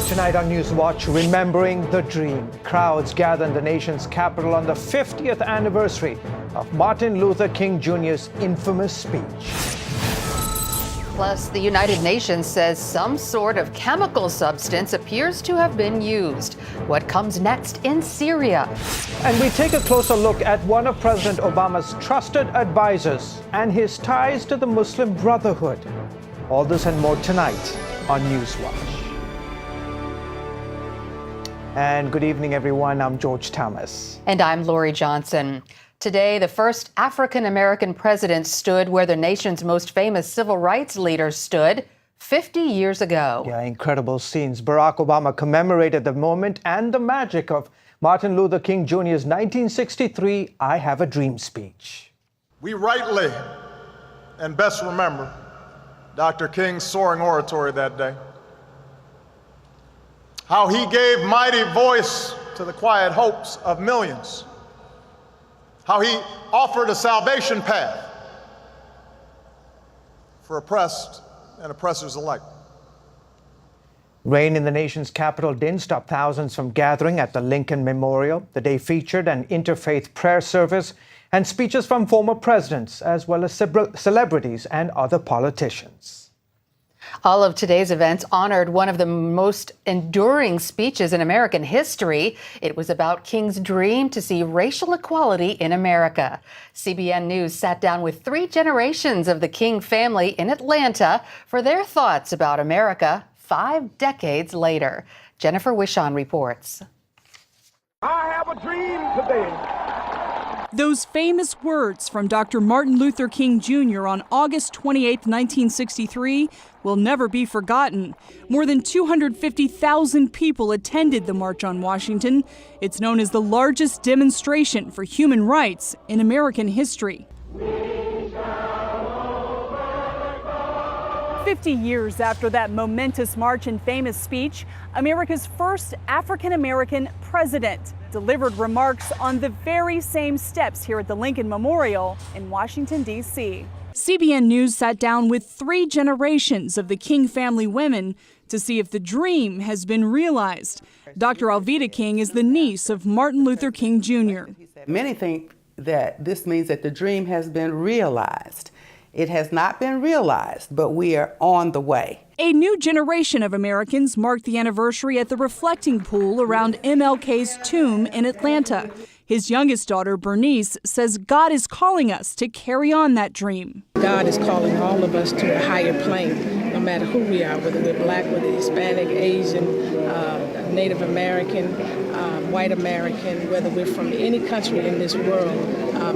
Tonight on NewsWatch, remembering the dream. Crowds gather in the nation's capital on the 50th anniversary of Martin Luther King Jr.'s infamous speech. Plus, the United Nations says some sort of chemical substance appears to have been used. What comes next in Syria? And we take a closer look at one of President Obama's trusted advisors and his ties to the Muslim Brotherhood. All this and more tonight on NewsWatch. And good evening, everyone. I'm George Thomas. And I'm Lori Johnson. Today, the first African-American president stood where the nation's most famous civil rights leader stood 50 years ago. Yeah, incredible scenes. Barack Obama commemorated the moment and the magic of Martin Luther King Jr.'s 1963 I Have a Dream speech. We rightly and best remember Dr. King's soaring oratory that day. How he gave mighty voice to the quiet hopes of millions. How he offered a salvation path for oppressed and oppressors alike. Rain in the nation's capital didn't stop thousands from gathering at the Lincoln Memorial. The day featured an interfaith prayer service and speeches from former presidents, as well as celebrities and other politicians. All of today's events honored one of the most enduring speeches in American history. It was about King's dream to see racial equality in America. CBN News sat down with 3 generations of the King family in Atlanta for their thoughts about America 5 decades later. Jennifer Wishon reports. I have a dream today. Those famous words from Dr. Martin Luther King Jr. on August 28, 1963 will never be forgotten. More than 250,000 people attended the March on Washington. It's known as the largest demonstration for human rights in American history. 50 years after that momentous march and famous speech, America's first African-American president delivered remarks on the very same steps here at the Lincoln Memorial in Washington, D.C. CBN News sat down with 3 generations of the King family women to see if the dream has been realized. Dr. Alveda King is the niece of Martin Luther King Jr. Many think that this means that the dream has been realized. It has not been realized, but we are on the way. A new generation of Americans marked the anniversary at the reflecting pool around MLK's tomb in Atlanta. His youngest daughter, Bernice, says God is calling us to carry on that dream. God is calling all of us to a higher plane, no matter who we are, whether we're black, whether Hispanic, Asian, Native American, white American, whether we're from any country in this world,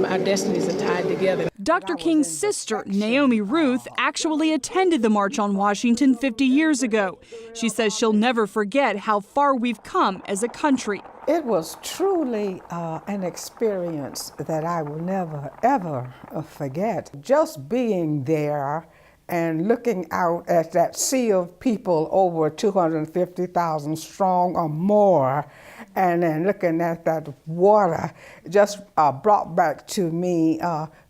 our destinies are tied together. Dr. King's sister, Naomi Ruth, actually attended the March on Washington 50 years ago. She says she'll never forget how far we've come as a country. It was truly an experience that I will never, ever forget. Just being there and looking out at that sea of people, over 250,000 strong or more, and then looking at that water just brought back to me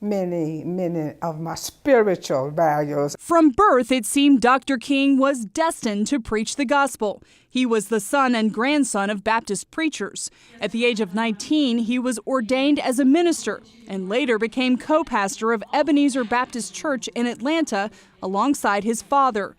many of my spiritual values. From birth, it seemed Dr. King was destined to preach the gospel. He was the son and grandson of Baptist preachers. At the age of 19, he was ordained as a minister and later became co-pastor of Ebenezer Baptist Church in Atlanta alongside his father.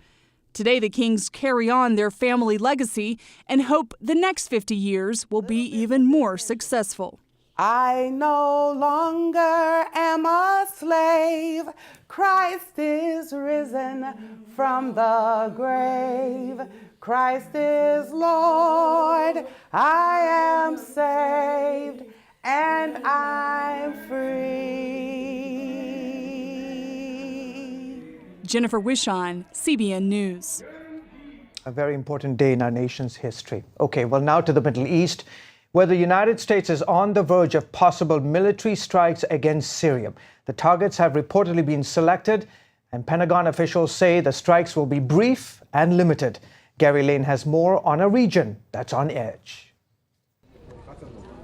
Today, the Kings carry on their family legacy and hope the next 50 years will be even more successful. I no longer am a slave. Christ is risen from the grave. Christ is Lord. I am saved and I'm free. Jennifer Wishon, CBN News. A very important day in our nation's history. Okay, well, now to the Middle East, where the United States is on the verge of possible military strikes against Syria. The targets have reportedly been selected, and Pentagon officials say the strikes will be brief and limited. Gary Lane has more on a region that's on edge.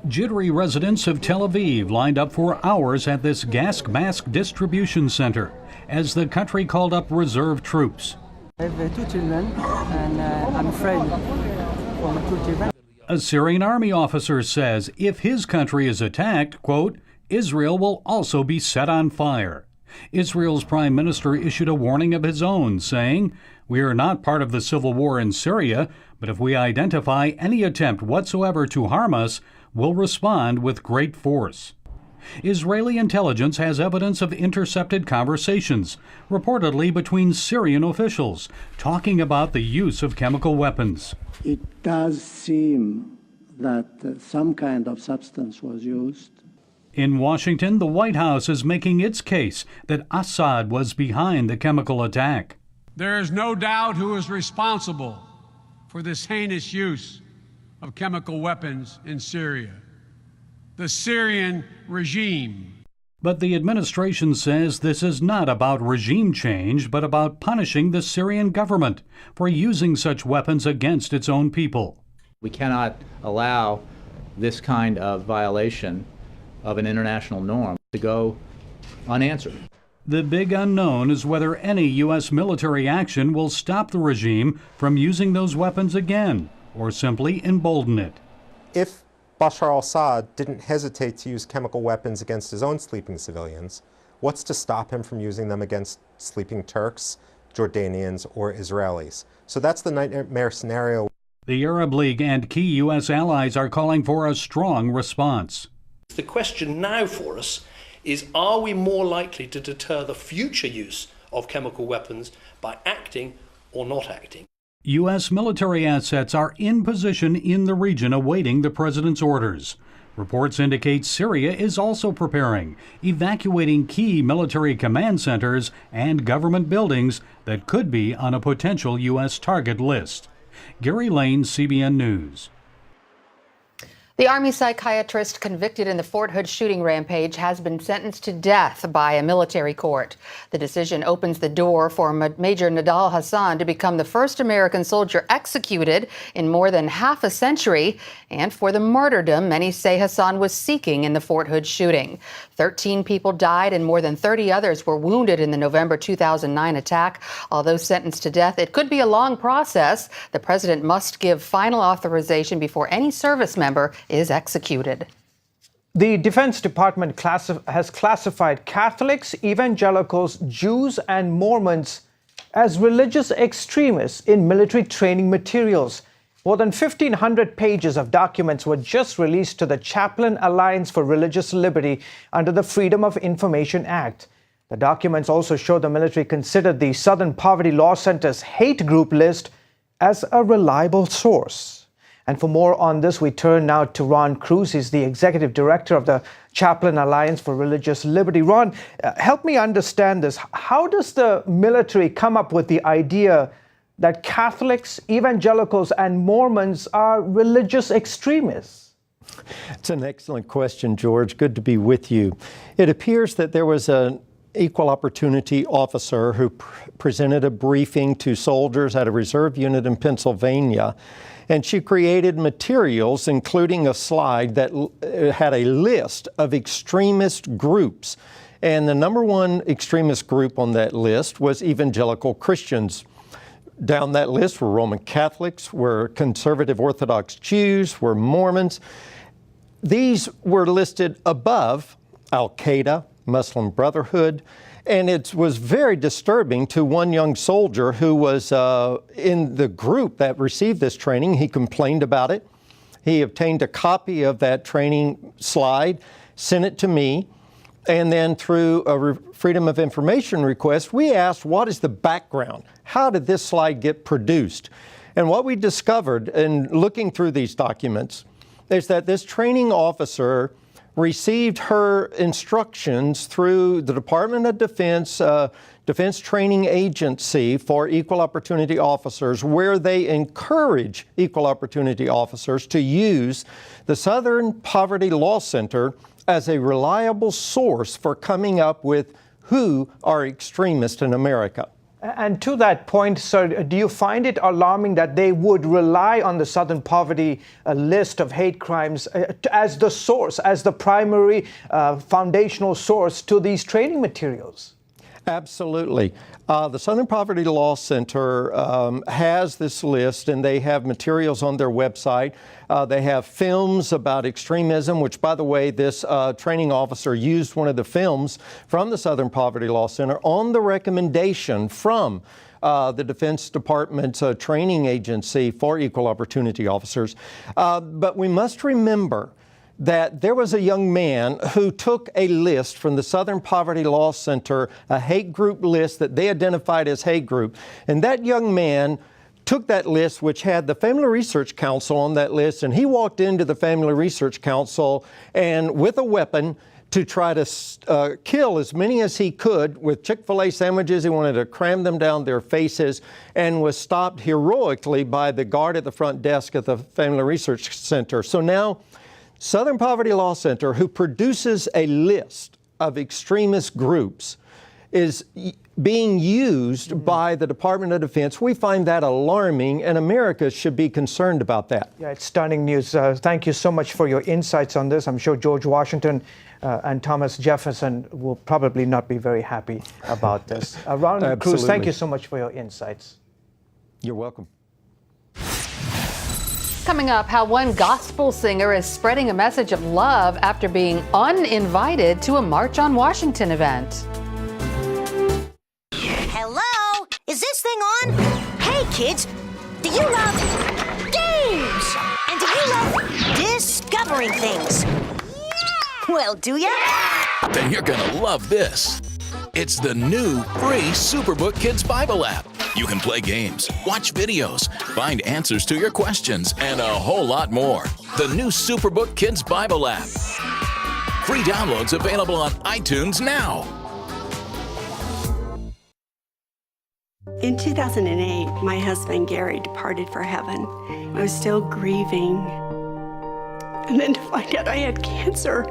Jittery residents of Tel Aviv lined up for hours at this gas mask distribution center as the country called up reserve troops. I have 2 children, and I'm afraid for my 2 children. A Syrian army officer says if his country is attacked, quote, Israel will also be set on fire. Israel's prime minister issued a warning of his own, saying, "We are not part of the civil war in Syria, but if we identify any attempt whatsoever to harm us, we'll respond with great force." Israeli intelligence has evidence of intercepted conversations, reportedly between Syrian officials, talking about the use of chemical weapons. It does seem that some kind of substance was used. In Washington, the White House is making its case that Assad was behind the chemical attack. There is no doubt who is responsible for this heinous use of chemical weapons in Syria: the Syrian regime. But the administration says this is not about regime change, but about punishing the Syrian government for using such weapons against its own people. We cannot allow this kind of violation of an international norm to go unanswered. The big unknown is whether any U.S. military action will stop the regime from using those weapons again, or simply embolden it. If Bashar al-Assad didn't hesitate to use chemical weapons against his own sleeping civilians, what's to stop him from using them against sleeping Turks, Jordanians, or Israelis? So that's the nightmare scenario. The Arab League and key U.S. allies are calling for a strong response. The question now for us is, are we more likely to deter the future use of chemical weapons by acting or not acting? U.S. military assets are in position in the region awaiting the president's orders. Reports indicate Syria is also preparing, evacuating key military command centers and government buildings that could be on a potential U.S. target list. Gary Lane, CBN News. The Army psychiatrist convicted in the Fort Hood shooting rampage has been sentenced to death by a military court. The decision opens the door for Major Nadal Hassan to become the first American soldier executed in more than half a century, and for the martyrdom many say Hassan was seeking in the Fort Hood shooting. 13 people died and more than 30 others were wounded in the November 2009 attack. Although sentenced to death, it could be a long process. The president must give final authorization before any service member is executed. The Defense Department has classified Catholics, evangelicals, Jews, and Mormons as religious extremists in military training materials. More than 1,500 pages of documents were just released to the Chaplain Alliance for Religious Liberty under the Freedom of Information Act. The documents also show the military considered the Southern Poverty Law Center's hate group list as a reliable source. And for more on this, we turn now to Ron Cruz. He's the executive director of the Chaplain Alliance for Religious Liberty. Ron, help me understand this. How does the military come up with the idea that Catholics, evangelicals, and Mormons are religious extremists? It's an excellent question, George. Good to be with you. It appears that there was an equal opportunity officer who presented a briefing to soldiers at a reserve unit in Pennsylvania. And she created materials, including a slide that had a list of extremist groups. And the number one extremist group on that list was evangelical Christians. Down that list were Roman Catholics, were conservative Orthodox Jews, were Mormons. These were listed above Al-Qaeda, Muslim Brotherhood, and it was very disturbing to one young soldier who was in the group that received this training. He complained about it. He obtained a copy of that training slide, sent it to me, and then through a Freedom of Information request, we asked, what is the background? How did this slide get produced? And what we discovered in looking through these documents is that this training officer received her instructions through the Department of Defense, Defense Training Agency for Equal Opportunity Officers, where they encourage equal opportunity officers to use the Southern Poverty Law Center as a reliable source for coming up with who are extremists in America. And to that point, sir, do you find it alarming that they would rely on the Southern Poverty list of hate crimes as the source, as the primary foundational source to these training materials? Absolutely. The Southern Poverty Law Center has this list, and they have materials on their website. They have films about extremism, which, by the way, this training officer used one of the films from the Southern Poverty Law Center on the recommendation from the Defense Department's training agency for equal opportunity officers. But we must remember that there was a young man who took a list from the Southern Poverty Law Center, a hate group list that they identified as hate group, and that young man took that list, which had the Family Research Council on that list, and he walked into the Family Research Council and with a weapon to try to kill as many as he could with Chick-fil-A sandwiches. He wanted to cram them down their faces, and was stopped heroically by the guard at the front desk at the Family Research Center. So now Southern Poverty Law Center, who produces a list of extremist groups, is being used by the Department of Defense. We find that alarming, and America should be concerned about that. Yeah, it's stunning news. Thank you so much for your insights on this. I'm sure George Washington and Thomas Jefferson will probably not be very happy about this. Ron Cruz, thank you so much for your insights. You're welcome. Coming up, how one gospel singer is spreading a message of love after being uninvited to a March on Washington event. Hello? Is this thing on? Hey, kids, do you love games? And do you love discovering things? Well, do ya? Then you're gonna love this. It's the new free Superbook Kids Bible app. You can play games, watch videos, find answers to your questions, and a whole lot more. The new Superbook Kids Bible app. Free downloads available on iTunes now. In 2008, my husband Gary departed for heaven. I was still grieving. And then to find out I had cancer,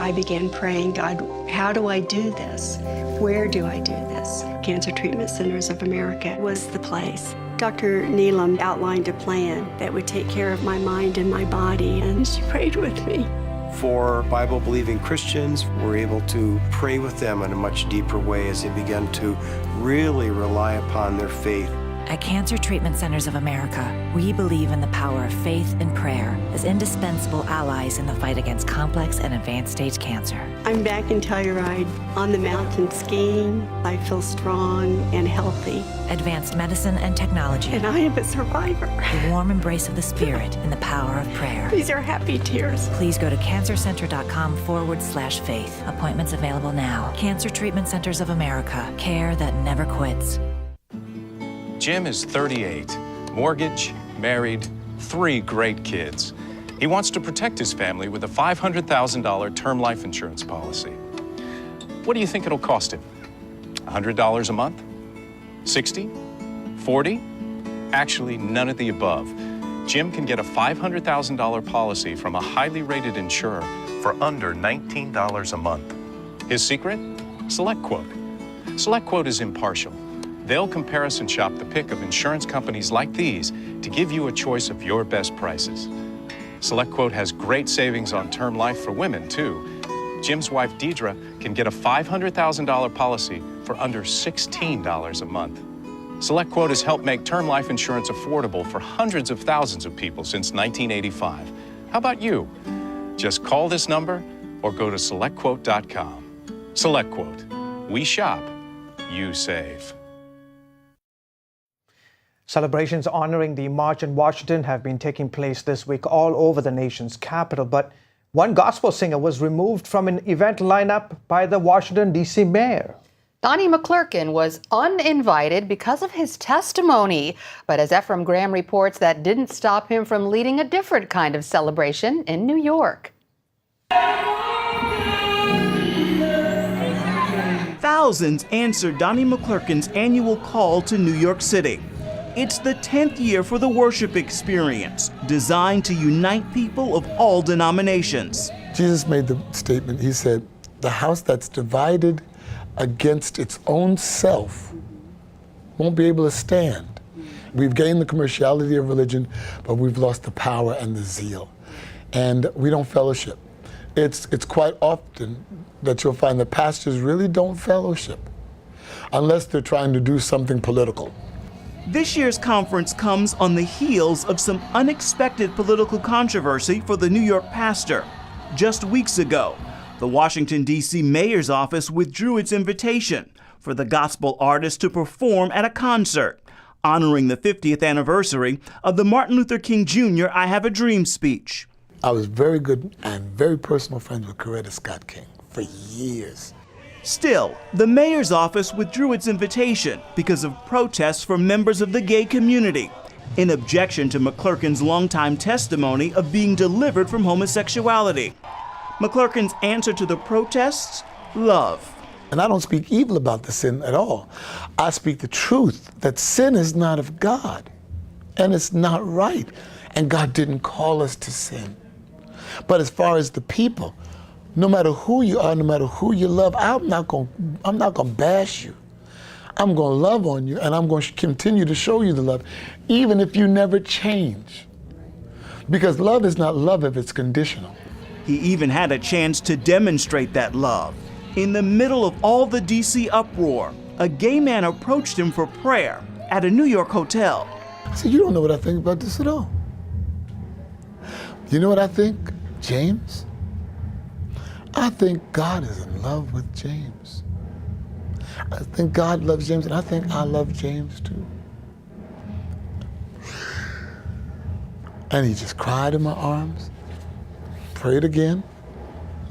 I began praying, God, how do I do this? Where do I do this? Cancer Treatment Centers of America was the place. Dr. Neelam outlined a plan that would take care of my mind and my body, and she prayed with me. For Bible-believing Christians, we're able to pray with them in a much deeper way as they begin to really rely upon their faith. At Cancer Treatment Centers of America, we believe in the power of faith and prayer as indispensable allies in the fight against complex and advanced stage cancer. I'm back in Telluride on the mountain skiing. I feel strong and healthy. Advanced medicine and technology. And I am a survivor. The warm embrace of the Spirit and the power of prayer. These are happy tears. Please go to cancercenter.com/faith. Appointments available now. Cancer Treatment Centers of America. Care that never quits. Jim is 38, mortgage, married, 3 great kids. He wants to protect his family with a $500,000 term life insurance policy. What do you think it'll cost him? $100 a month? 60? 40? Actually, none of the above. Jim can get a $500,000 policy from a highly rated insurer for under $19 a month. His secret? SelectQuote. SelectQuote is impartial. They'll comparison shop the pick of insurance companies like these to give you a choice of your best prices. SelectQuote has great savings on term life for women, too. Jim's wife, Deidre, can get a $500,000 policy for under $16 a month. SelectQuote has helped make term life insurance affordable for hundreds of thousands of people since 1985. How about you? Just call this number or go to SelectQuote.com. SelectQuote. We shop, you save. Celebrations honoring the March on Washington have been taking place this week all over the nation's capital, but one gospel singer was removed from an event lineup by the Washington, D.C. mayor. Donnie McClurkin was uninvited because of his testimony, but as Ephraim Graham reports, that didn't stop him from leading a different kind of celebration in New York. Thousands answered Donnie McClurkin's annual call to New York City. It's the 10th year for the worship experience, designed to unite people of all denominations. Jesus made the statement, he said, the house that's divided against its own self won't be able to stand. We've gained the commerciality of religion, but we've lost the power and the zeal. And we don't fellowship. It's quite often that you'll find the pastors really don't fellowship. unless they're trying to do something political. This year's conference comes on the heels of some unexpected political controversy for the New York pastor. Just weeks ago, the Washington, D.C. mayor's office withdrew its invitation for the gospel artist to perform at a concert, honoring the 50th anniversary of the Martin Luther King Jr. I Have a Dream speech. I was very good and very personal friends with Coretta Scott King for years. Still, the mayor's office withdrew its invitation because of protests from members of the gay community, in objection to McClurkin's longtime testimony of being delivered from homosexuality. McClurkin's answer to the protests? Love. And I don't speak evil about the sin at all. I speak the truth, that sin is not of God, and it's not right, and God didn't call us to sin. But as far as the people, no matter who you are, no matter who you love, I'm not gonna bash you. I'm gonna love on you, and I'm gonna continue to show you the love, even if you never change. Because love is not love if it's conditional. He even had a chance to demonstrate that love. In the middle of all the D.C. uproar, a gay man approached him for prayer at a New York hotel. I said, you don't know what I think about this at all. You know what I think, James? I think God is in love with James. I think God loves James, and I think I love James too. And he just cried in my arms, prayed again,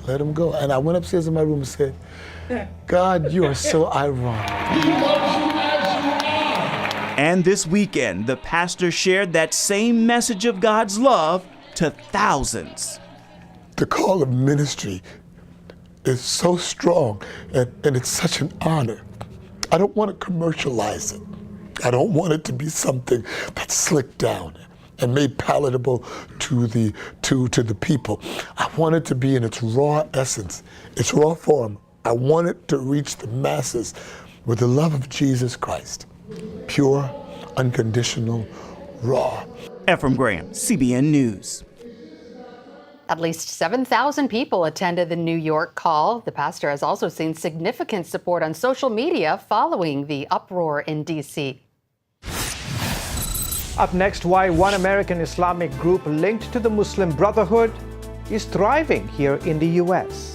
let him go. And I went upstairs in my room and said, God, you are so ironic. And this weekend, the pastor shared that same message of God's love to thousands. The call of ministry is so strong, and it's such an honor. I don't want to commercialize it. I don't want it to be something that's slicked down and made palatable to the people. I want it to be in its raw essence, its raw form. I want it to reach the masses with the love of Jesus Christ. Pure, unconditional, raw. Ephraim Graham, CBN News. At least 7,000 people attended the New York call. The pastor has also seen significant support on social media following the uproar in D.C. Up next, why one American Islamic group linked to the Muslim Brotherhood is thriving here in the U.S.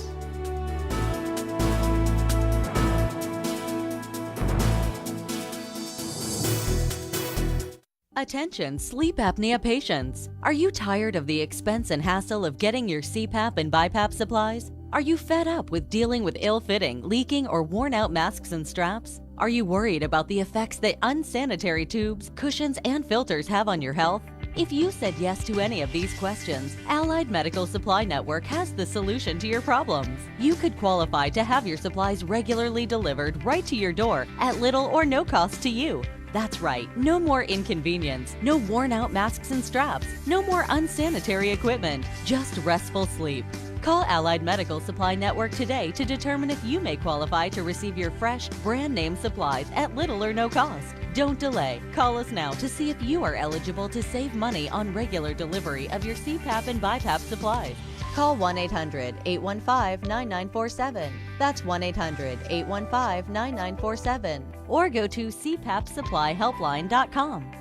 Attention sleep apnea patients. Are you tired of the expense and hassle of getting your CPAP and BiPAP supplies? Are you fed up with dealing with ill-fitting, leaking, or worn-out masks and straps? Are you worried about the effects that unsanitary tubes, cushions, and filters have on your health? If you said yes to any of these questions, Allied Medical Supply Network has the solution to your problems. You could qualify to have your supplies regularly delivered right to your door at little or no cost to you. That's right, no more inconvenience, no worn-out masks and straps, no more unsanitary equipment, just restful sleep. Call Allied Medical Supply Network today to determine if you may qualify to receive your fresh, brand-name supplies at little or no cost. Don't delay. Call us now to see if you are eligible to save money on regular delivery of your CPAP and BiPAP supplies. Call 1-800-815-9947. That's 1-800-815-9947. Or go to cpapsupplyhelpline.com.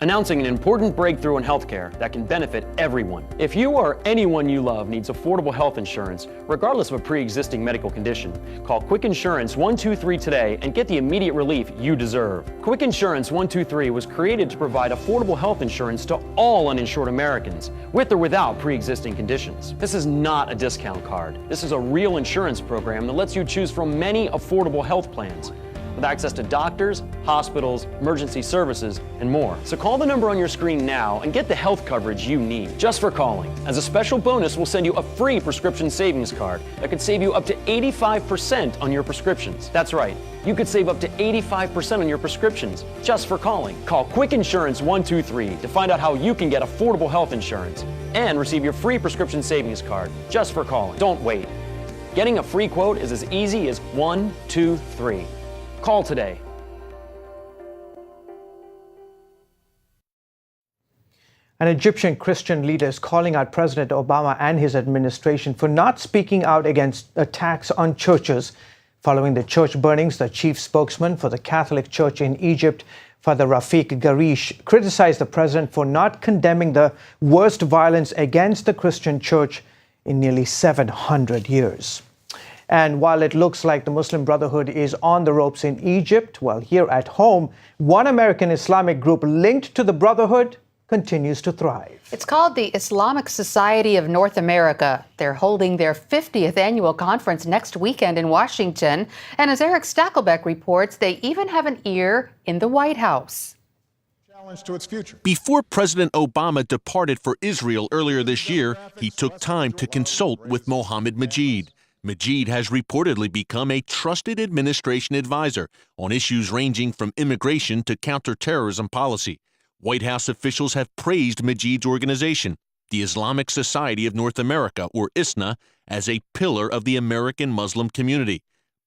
Announcing an important breakthrough in healthcare that can benefit everyone. If you or anyone you love needs affordable health insurance, regardless of a pre-existing medical condition, call Quick Insurance 123 today and get the immediate relief you deserve. Quick Insurance 123 was created to provide affordable health insurance to all uninsured Americans, with or without pre-existing conditions. This is not a discount card. This is a real insurance program that lets you choose from many affordable health plans, with access to doctors, hospitals, emergency services, and more. So call the number on your screen now and get the health coverage you need just for calling. As a special bonus, we'll send you a free prescription savings card that could save you up to 85% on your prescriptions. That's right, you could save up to 85% on your prescriptions just for calling. Call Quick Insurance 123 to find out how you can get affordable health insurance and receive your free prescription savings card just for calling. Don't wait. Getting a free quote is as easy as 1, 2, 3. Call today. An Egyptian Christian leader is calling out President Obama and his administration for not speaking out against attacks on churches Following the church burnings, the chief spokesman for the Catholic Church in Egypt, Father Rafiq Garish, criticized the president for not condemning the worst violence against the Christian church in nearly 700 years. And while it looks like the Muslim Brotherhood is on the ropes in Egypt, well, here at home, one American Islamic group linked to the Brotherhood continues to thrive. It's called the Islamic Society of North America. They're holding their 50th annual conference next weekend in Washington. And as Eric Stakelbeck reports, they even have an ear in the White House. To its future. Before President Obama departed for Israel earlier this year, he took time to consult with Mohammed Majid. Majid has reportedly become a trusted administration advisor on issues ranging from immigration to counterterrorism policy. White House officials have praised Majid's organization, the Islamic Society of North America, or ISNA, as a pillar of the American Muslim community.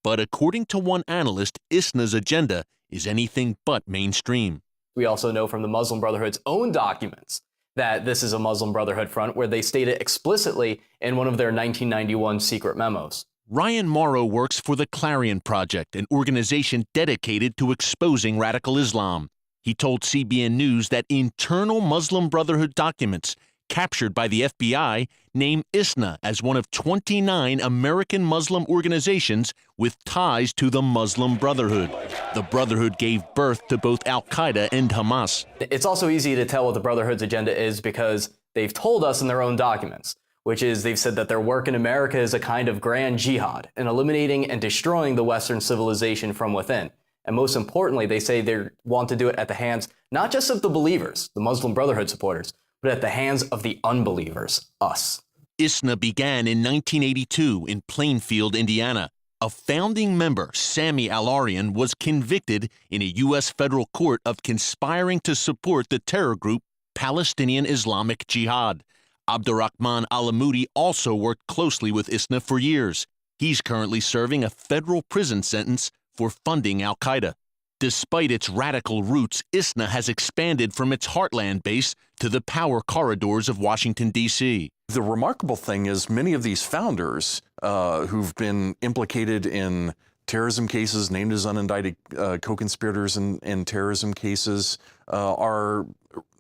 But according to one analyst, ISNA's agenda is anything but mainstream. We also know from the Muslim Brotherhood's own documents that this is a Muslim Brotherhood front, where they state it explicitly in one of their 1991 secret memos. Ryan Morrow works for the Clarion Project, an organization dedicated to exposing radical Islam. He told CBN News that internal Muslim Brotherhood documents captured by the FBI name ISNA as one of 29 American Muslim organizations with ties to the Muslim Brotherhood. The Brotherhood gave birth to both Al-Qaeda and Hamas. It's also easy to tell what the Brotherhood's agenda is because they've told us in their own documents, which is they've said that their work in America is a kind of grand jihad in eliminating and destroying the Western civilization from within. And most importantly, they say they want to do it at the hands not just of the believers, the Muslim Brotherhood supporters, but at the hands of the unbelievers, us. ISNA began in 1982 in Plainfield, Indiana. A founding member, Sami Al-Arian, was convicted in a U.S. federal court of conspiring to support the terror group Palestinian Islamic Jihad. Abdurrahman Alamoudi also worked closely with ISNA for years. He's currently serving a federal prison sentence for funding Al-Qaeda. Despite its radical roots, ISNA has expanded from its heartland base to the power corridors of Washington, D.C. The remarkable thing is many of these founders who've been implicated in terrorism cases, named as unindicted co-conspirators in terrorism cases, are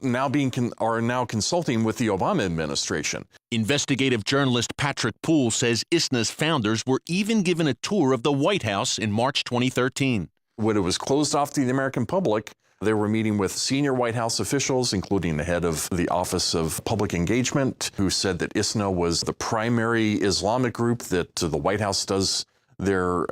now consulting with the Obama administration. Investigative journalist Patrick Poole says ISNA's founders were even given a tour of the White House in March 2013. When it was closed off to the American public, they were meeting with senior White House officials, including the head of the Office of Public Engagement, who said that ISNA was the primary Islamic group that the White House does their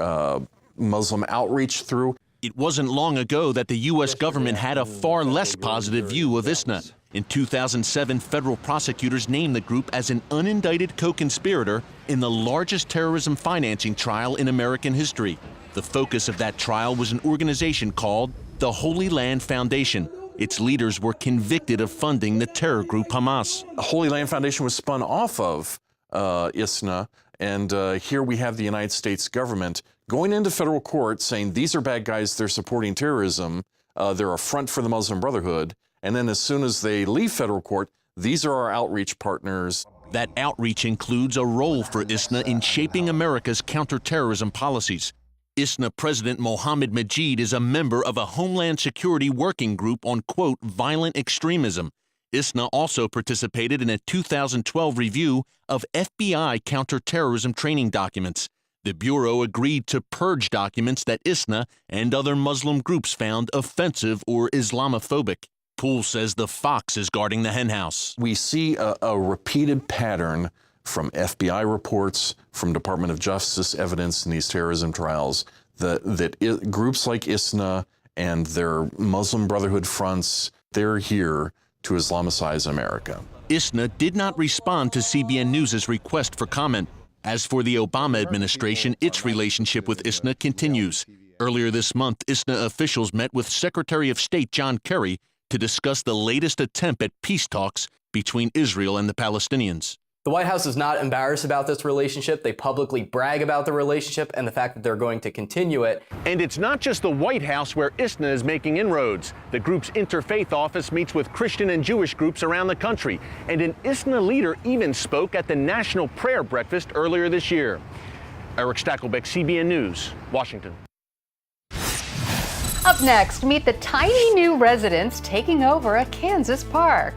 Muslim outreach through. It wasn't long ago that the U.S. government had a far less positive view of ISNA. In 2007, federal prosecutors named the group as an unindicted co-conspirator in the largest terrorism financing trial in American history. The focus of that trial was an organization called the Holy Land Foundation. Its leaders were convicted of funding the terror group Hamas. The Holy Land Foundation was spun off of ISNA, and here we have the United States government going into federal court saying these are bad guys, they're supporting terrorism, they're a front for the Muslim Brotherhood, and then as soon as they leave federal court, these are our outreach partners. That outreach includes a role for ISNA in shaping America's counterterrorism policies. ISNA President Mohammed Majid is a member of a Homeland Security Working Group on, quote, violent extremism. ISNA also participated in a 2012 review of FBI counterterrorism training documents. The Bureau agreed to purge documents that ISNA and other Muslim groups found offensive or Islamophobic. Poole says the fox is guarding the henhouse. We see a repeated pattern from FBI reports, from Department of Justice evidence in these terrorism trials, that groups like ISNA and their Muslim Brotherhood fronts, they're here to Islamicize America. ISNA did not respond to CBN News' request for comment. As for the Obama administration, its relationship with ISNA continues. Earlier this month, ISNA officials met with Secretary of State John Kerry to discuss the latest attempt at peace talks between Israel and the Palestinians. The White House is not embarrassed about this relationship. They publicly brag about the relationship and the fact that they're going to continue it. And it's not just the White House where ISNA is making inroads. The group's interfaith office meets with Christian and Jewish groups around the country. And an ISNA leader even spoke at the National Prayer Breakfast earlier this year. Eric Stakelbeck, CBN News, Washington. Up next, meet the tiny new residents taking over a Kansas park.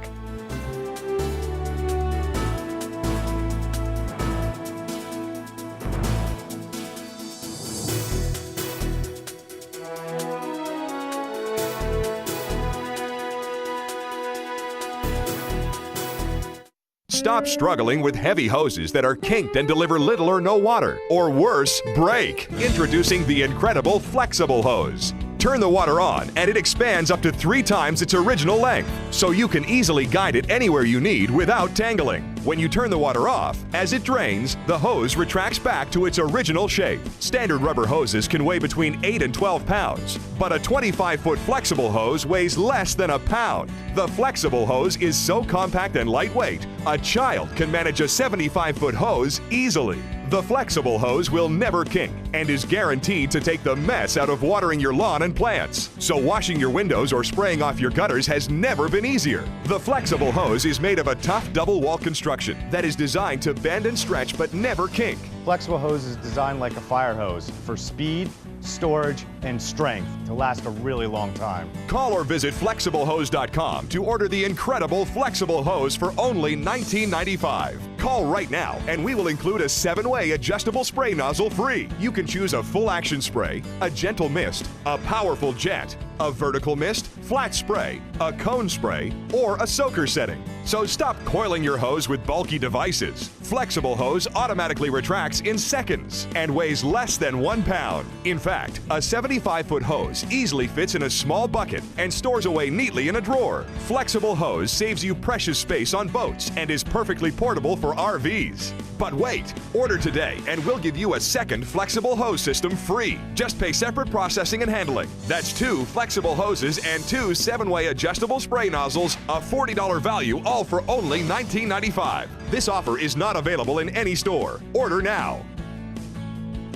Stop struggling with heavy hoses that are kinked and deliver little or no water. Or worse, break. Introducing the incredible flexible hose. Turn the water on and it expands up to 3 times its original length, so you can easily guide it anywhere you need without tangling. When you turn the water off, as it drains, the hose retracts back to its original shape. Standard rubber hoses can weigh between 8 and 12 pounds, but a 25-foot flexible hose weighs less than a pound. The flexible hose is so compact and lightweight, a child can manage a 75-foot hose easily. The flexible hose will never kink and is guaranteed to take the mess out of watering your lawn and plants. So washing your windows or spraying off your gutters has never been easier. The flexible hose is made of a tough double wall construction that is designed to bend and stretch but never kink. Flexible hose is designed like a fire hose for speed, storage, and strength to last a really long time. Call or visit flexiblehose.com to order the incredible flexible hose for only $19.95. Call right now and we will include a 7-way adjustable spray nozzle free. You can choose a full action spray, a gentle mist, a powerful jet, a vertical mist, flat spray, a cone spray, or a soaker setting. So stop coiling your hose with bulky devices. Flexible hose automatically retracts in seconds and weighs less than 1 pound. In fact, a 75-foot hose easily fits in a small bucket and stores away neatly in a drawer. Flexible hose saves you precious space on boats and is perfectly portable for RVs. But wait, order today and we'll give you a second flexible hose system free. Just pay separate processing and handling. That's 2 flexible hoses and 2 7-way adjustable spray nozzles, a $40 value, all for only $19.95. This offer is not available in any store. Order now.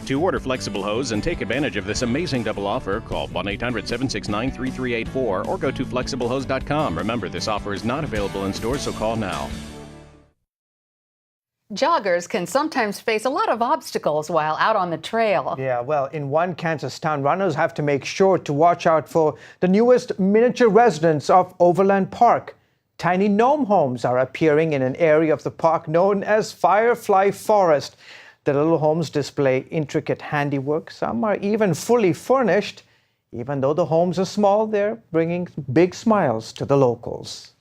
To order flexible hose and take advantage of this amazing double offer, call 1-800-769-3384 or go to flexiblehose.com. Remember, this offer is not available in stores, so call now. Joggers can sometimes face a lot of obstacles while out on the trail. Yeah, well, in one Kansas town, runners have to make sure to watch out for the newest miniature residents of Overland Park. Tiny gnome homes are appearing in an area of the park known as Firefly Forest. The little homes display intricate handiwork. Some are even fully furnished. Even though the homes are small, they're bringing big smiles to the locals.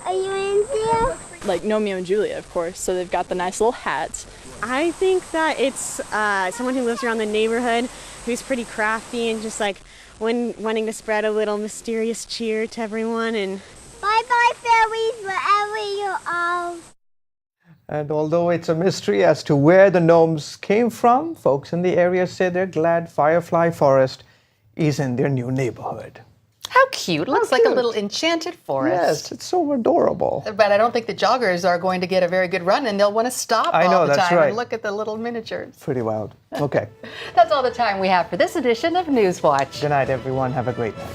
Are you in there? Like Romeo and Juliet, of course, so they've got the nice little hats. I think that it's someone who lives around the neighborhood who's pretty crafty and just like wanting to spread a little mysterious cheer to everyone. And bye-bye, fairies, wherever you are. And although it's a mystery as to where the gnomes came from, folks in the area say they're glad Firefly Forest is in their new neighborhood. How cute. Looks like a little enchanted forest. Yes, it's so adorable. But I don't think the joggers are going to get a very good run, and they'll want to stop all the time and look at the little miniatures. Pretty wild. Okay. That's all the time we have for this edition of NewsWatch. Good night, everyone. Have a great night.